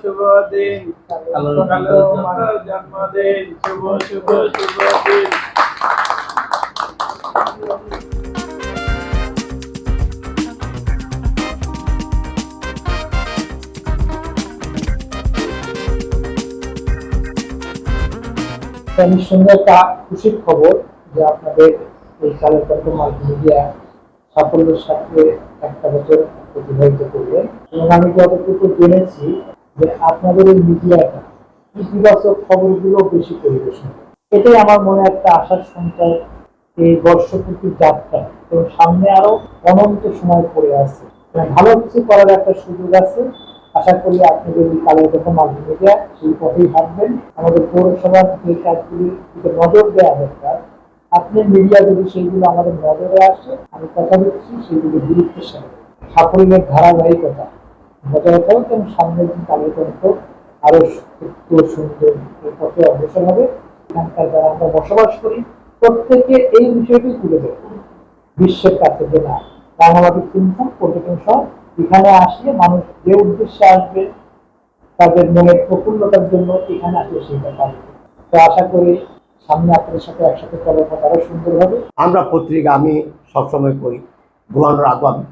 শুভ দিন, কালো জন্মদিন, শুভ শুভ শুভ দিন। আমি সুন্দর একটা খুশির খবর যে আপনাদের এই কালের কণ্ঠ মাল্টিমিডিয়া সাফল্যের সাথে একটা বছর অতিবাহিত করলেন এবং আমি যতটুকু জেনেছি যে আপনাদের এই মিডিয়াটা ইতিবাচক খবরগুলো বেশি পরিবেশন করে। এটাই আমার মনে একটা আশার সঞ্চার এই বর্ষপূর্তি যাত্রা এবং সামনে আরো অনন্ত সময় পড়ে আছে, ভালো কিছু করার একটা সুযোগ আছে। আশা করি আপনি যদি কালের কথা মাল্টিমিডিয়া সেই পথেই হাঁটবেন। আমাদের পৌরসভার যে কাজগুলি নজর দেওয়া দরকার, আপনি মিডিয়া যদি সেইগুলো আমাদের নজরে আসে, আমি কথা দিচ্ছি সেইগুলো গুরুত্বের সাথে সাফল্যের ধারাবাহিকতা বজায় রাখা এবং সামনের দিন কালের কণ্ঠ আরো সুন্দর পথে অগ্রসর হবে। এখানকার যারা আমরা বসবাস করি প্রত্যেকে এই বিষয়টি তুলে ধরব বিশ্বের কাছে যে না, রাঙামাটি চিন্তা পর্যটন সহ এখানে আসলে মানুষ যে উদ্দেশ্যে আসবে তাদের মনের প্রফুল্লতার জন্য এখানে আসলে সেইটা পাবে। তো আশা করি সামনে আপনাদের সাথে একসাথে চলার পথ আরো সুন্দর হবে। আমরা পত্রিকা আমি সবসময় করি ঘুমানোর আগেও আমি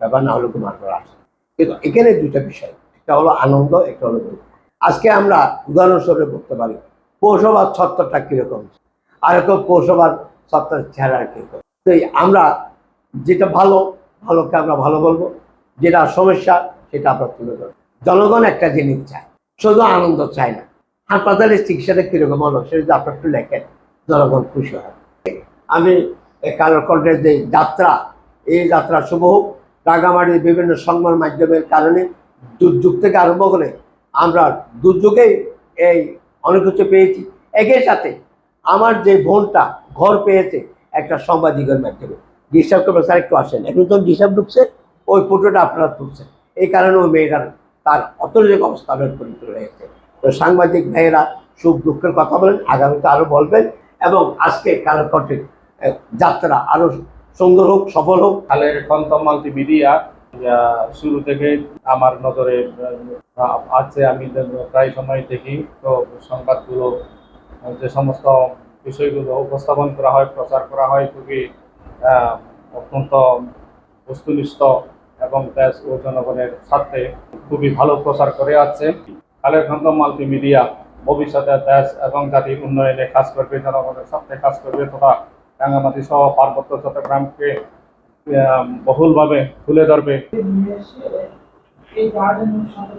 ব্যাপার না হলে ঘুমানোর আসে, কিন্তু এখানে দুইটা বিষয়, একটা হলো আনন্দ, একটা হলো দুঃখ। আজকে আমরা উদাহরণস্বরূপ বলতে পারি পৌরসভার ছত্তরটা কিরকম, আর একটা পৌরসভার ছত্তর চেহারা কিরকম। তো আমরা যেটা ভালোকে আমরা ভালো বলবো, যেটা সমস্যা সেটা আমরা তুলে ধরবো। জনগণ একটা জিনিস চায়, শুধু আনন্দ চায় না। হাসপাতালের চিকিৎসাটা কিরকম হলো সেটা যদি আপনার একটু লেখেন, জনগণ খুশি হয়। আমি কালের কণ্ঠের যে যাত্রা, এই যাত্রা শুভ হোক। রাঙামাটির বিভিন্ন সংবাদ মাধ্যমের কারণে দুর্যোগ থেকে আরম্ভ করে আমরা দুর্যোগেই এই অনেক কিছু পেয়েছি। একই সাথে আমার যে বোনটা ঘর পেয়েছে একটা সাংবাদিকের মাধ্যমে, ডিস্টার্ব করবে স্যার একটু আসেন, এখন তো ডিস্টার্ব ঢুকছে, ওই ফটোটা আপনারা তুলছেন, এই কারণে ওই মেয়েটার তার অর্থনৈতিক অবস্থা পরিণত হয়েছে। তো সাংবাদিক ভাইয়েরা সুখ দুঃখের কথা বলেন, আগামীতে আরো বলবেন, এবং আজকে কালের কণ্ঠের যাত্রা আরো সুন্দর হোক, সফল হোক। কালের কণ্ঠ মাল্টিমিডিয়া শুরু থেকে আমার নজরে আছে, আমি প্রায় সময় দেখি। তো সংবাদগুলো, যে সমস্ত বিষয়গুলো উপস্থাপন করা হয়, প্রচার করা হয়, খুবই অত্যন্ত বস্তুনিষ্ঠ এবং দেশ ও জনগণের স্বার্থে খুবই ভালো প্রচার করে আছে। কালের কণ্ঠ মাল্টিমিডিয়া ভবিষ্যতে দেশ এবং জাতির উন্নয়নে কাজ করবে, জনগণের স্বার্থে কাজ করবে, তথা রাঙামাটি সহ পার্বত্য চট্টগ্রামকে বহুলভাবে তুলে ধরবে। এই গার্ডেনের সাথে